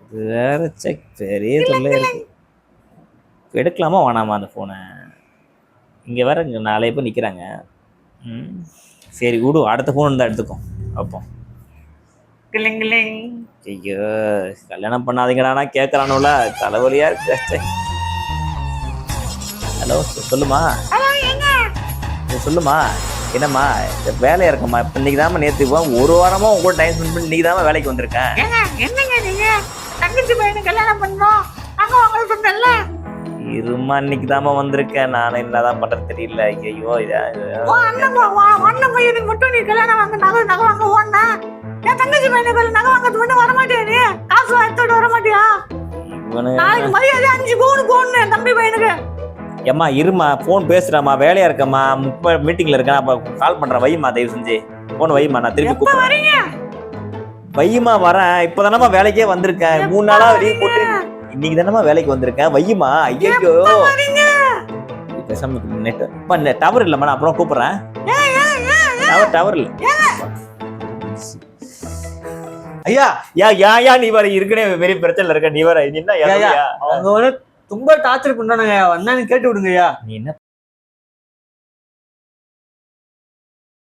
இது வேற பெரிய தொல்லை இருக்கு. எடுக்கலாமா வேணாமா அந்த ஃபோனை? இங்கே வேற இங்கே 4 பேர் நிற்கிறாங்க. சரி விடு, அடுத்த ஃபோன் இருந்தால் எடுத்துக்கோ பார்ப்போம். ஐயோ கல்யாணம் பண்ணாதீங்கடானா கேட்குறானுல, தலைவலியா இருக்கு. ஹலோ சொல்லுமா, சொல்லுமா, என்னம்மா வேலையா இருக்கம்மா? இப்போ இன்னைக்கு தாம்மா, நேற்று ஒரு வாரமாக உங்க கூட டைம் ஸ்பெண்ட் பண்ணி இன்னைக்கு தாம்மா வேலைக்கு வந்திருக்கேன். என்னங்க நீங்க தங்கச்சி பையனுக்கு கல்யாணம் பண்ணோம் அங்க வாங்க சொன்னல. இருமா, இன்னைக்கு தாம்மா வந்திருக்கேன். நானும் என்னதான் பண்றது தெரியல. ஐயோ அண்ணன் பையனுக்கு மட்டும் நீ கல்யாணம் வாங்க நகை வாங்க ஓடனா, என் தங்கச்சி பையனுக்கு நகை வாங்க மட்டும் வர மாட்டியா? நீ காசு எடுத்துட்டு வர மாட்டியா? நாளைக்கு மரியாதை 5 பவுன் போடணும் என் தம்பி பையனுக்கு. ஏம்மா இருமா, ஃபோன் பேசுறாம்மா, வேலையா இருக்கம்மா, மீட்டிங்ல இருக்கேன், அப்ப கால் பண்றேன். வைமா, தயவு செஞ்சு ஃபோன் வைமா, நான் திருப்பி கூப்பிடுறேன். வைமா வரேன், இப்பதானம்மா வேலைக்கே வந்திருக்கேன். 3 நாளா லீவ் போட்டு இன்னைக்கு தானம்மா வேலைக்கு வந்திருக்கேன். வையுமா. ஐயோ பேசாம நெட் டவர் இல்லம்மா, நான் அப்புறம் கூப்பிடுறேன். டவர் இல்ல ஐயா. யா நீ வர இருக்கனே பெரிய பிரச்சனை இருக்க. நீ வர என்ன அவங்க ரொம்ப டார்ச்சர் பண்றானுங்க, வந்தா கேட்டு விடுங்க ஐயா. நீ என்ன